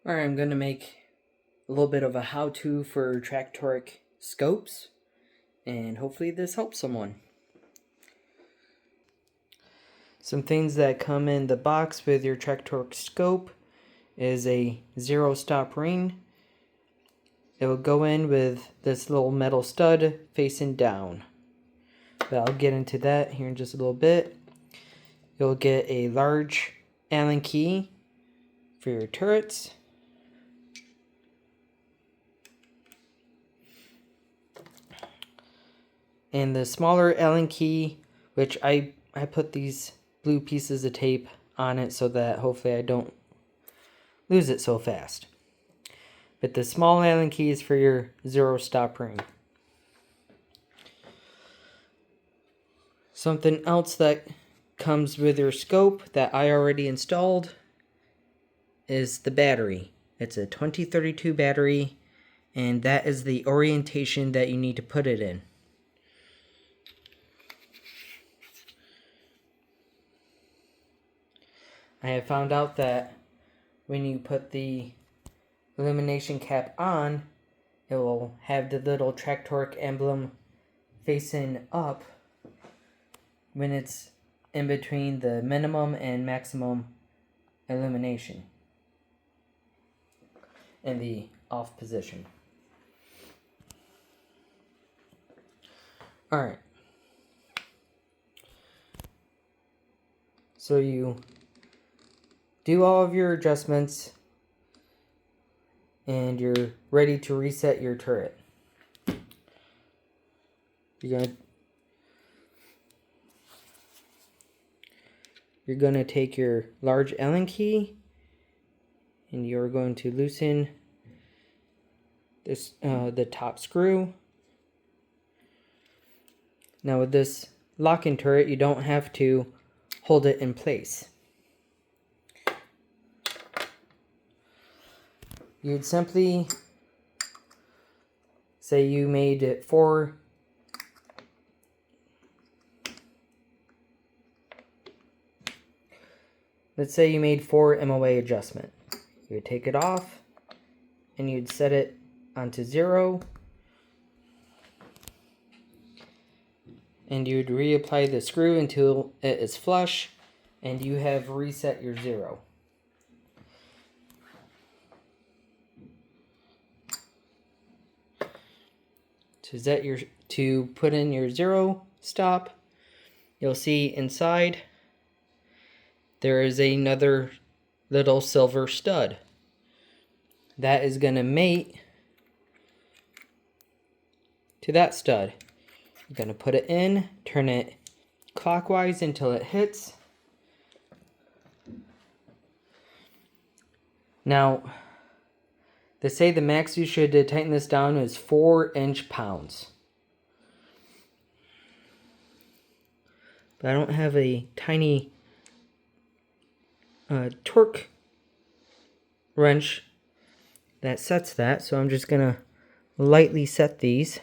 Alright, I'm going to make a little bit of a how-to for Tract Toric scopes, and hopefully this helps someone. Some things that come in the box with your Tract Toric scope is a 0-stop ring. It will go in with this little metal stud facing down. But I'll get into that here in just a little bit. You'll get a large Allen key for your turrets. And the smaller Allen key, which I put these blue pieces of tape on it so that hopefully I don't lose it so fast. But the small Allen key is for your 0-stop ring. Something else that comes with your scope that I already installed is the battery. It's a 2032 battery, and that is the orientation that you need to put it in. I have found out that when you put the illumination cap on, it will have the little Tract Toric emblem facing up when it's in between the minimum and maximum illumination in the off position. Alright. So you do all of your adjustments and you're ready to reset your turret. You're gonna take your large Allen key and you're going to loosen this the top screw. Now with this lock-in turret, you don't have to hold it in place. You'd simply say you made it 4 let's say you made 4 MOA adjustment. You would take it off and you'd set it onto 0 and you'd reapply the screw until it is flush and you have reset your 0. To put in your 0 stop, you'll see inside there is another little silver stud that is going to mate to that stud. You're going to put it in, turn it clockwise until it hits. Now, they say the max you should tighten this down is 4 inch-pounds. But I don't have a tiny torque wrench that sets that, so I'm just gonna lightly set these.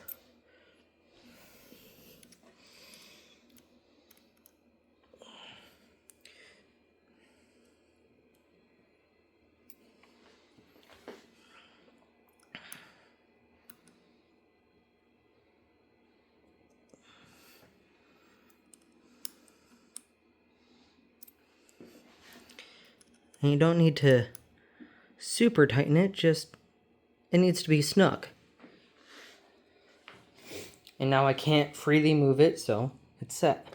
And you don't need to super tighten it, just it needs to be snug. And now I can't freely move it, so it's set.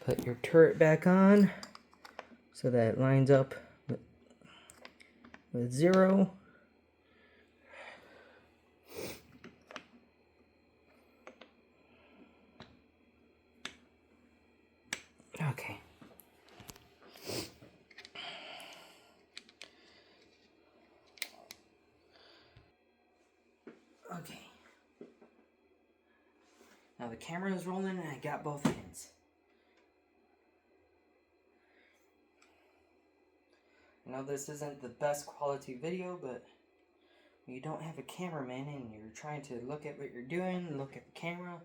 Put your turret back on so that it lines up with 0. Okay. Okay. Now the camera is rolling and I got both hands. I know this isn't the best quality video, but when you don't have a cameraman and you're trying to look at what you're doing, look at the camera,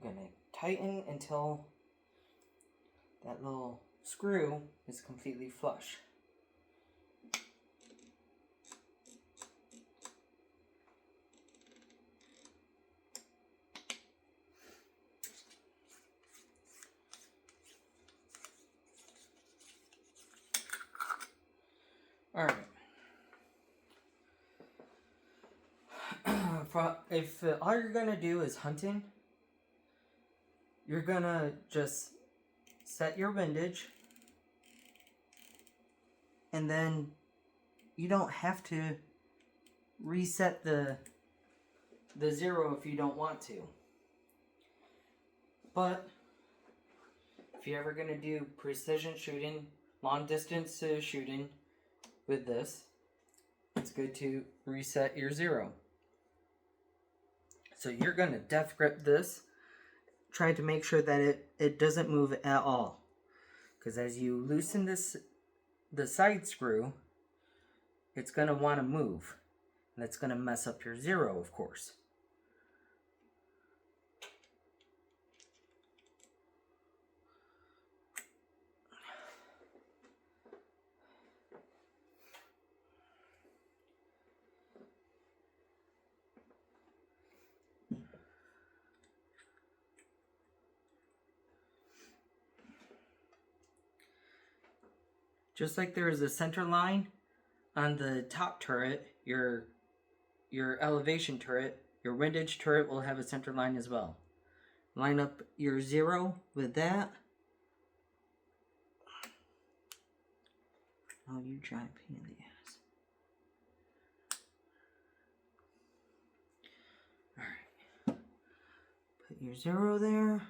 gonna tighten until that little screw is completely flush. Alright. If all you're gonna do is hunting, you're gonna just set your windage, and then you don't have to reset the zero if you don't want to. But if you're ever gonna do precision shooting, long distance shooting with this, it's good to reset your zero. So you're gonna death grip this, try to make sure that it doesn't move at all. Because as you loosen the side screw, it's gonna wanna move. And that's gonna mess up your zero, of course. Just like there is a center line on the top turret, your elevation turret, your windage turret will have a center line as well. Line up your zero with that. Oh, you giant pain in the ass. Alright. Put your zero there.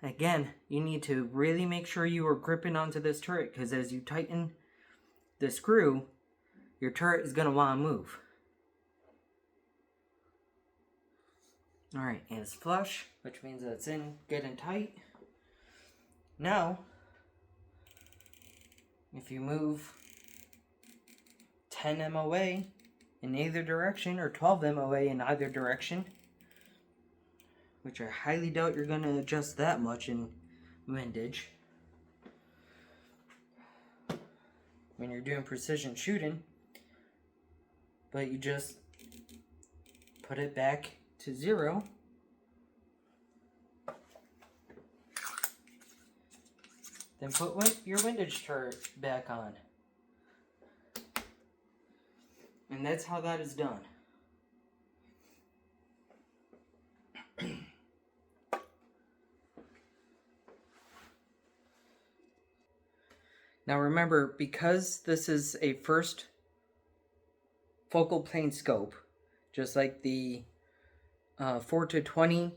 Again, you need to really make sure you are gripping onto this turret, because as you tighten the screw, your turret is going to want to move. Alright, and it's flush, which means that it's in good and tight. Now, if you move 10 MOA in either direction, or 12 MOA in either direction, which I highly doubt you're going to adjust that much in windage when you're doing precision shooting, but you just put it back to zero. Then put your windage turret back on. And that's how that is done. Now remember, because this is a first focal plane scope, just like the 4 to 20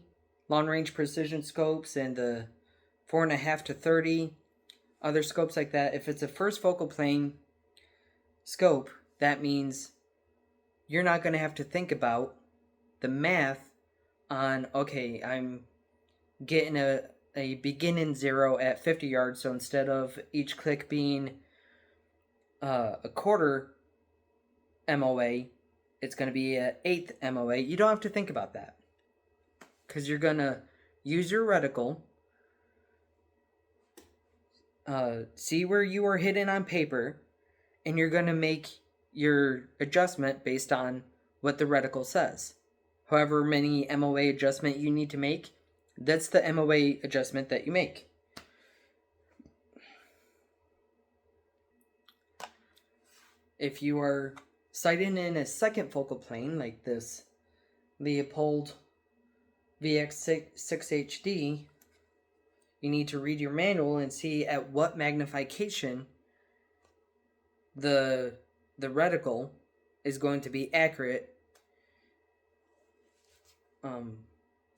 long range precision scopes and the 4.5 to 30 other scopes like that, if it's a first focal plane scope, that means you're not going to have to think about the math on, okay, I'm getting a beginning zero at 50 yards, so instead of each click being a quarter MOA, it's going to be an eighth MOA. You don't have to think about that, because you're going to use your reticle, see where you are hidden on paper, and you're going to make your adjustment based on what the reticle says. However many MOA adjustment you need to make, that's the MOA adjustment that you make. If you are sighting in a second focal plane, like this Leupold VX-6HD, you need to read your manual and see at what magnification the reticle is going to be accurate.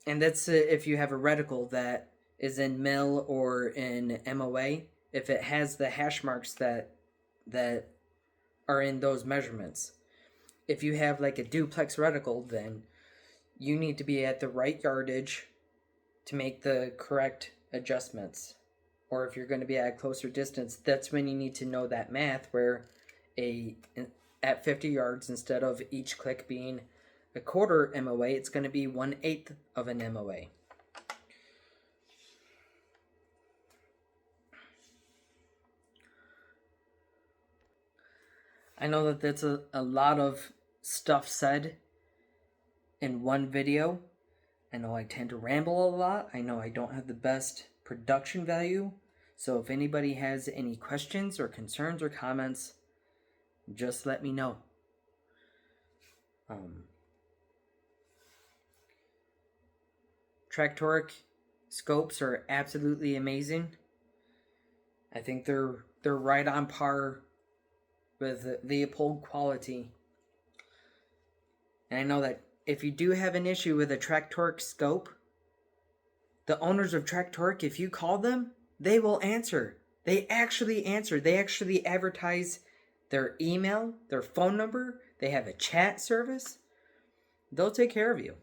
And that's if you have a reticle that is in mil or in MOA, if it has the hash marks that are in those measurements. If you have like a duplex reticle, then you need to be at the right yardage to make the correct adjustments. Or if you're going to be at a closer distance, that's when you need to know that math, where at 50 yards, instead of each click being a quarter MOA, it's going to be 1/8 of an MOA. I know that that's a lot of stuff said in one video. I know I tend to ramble a lot. I know I don't have the best production value. So if anybody has any questions or concerns or comments, just let me know. Tract Toric scopes are absolutely amazing. I think they're right on par with Leupold quality. And I know that if you do have an issue with a Tract Toric scope, the owners of Tract Toric, if you call them, they will answer. They actually answer. They actually advertise their email, their phone number. They have a chat service. They'll take care of you.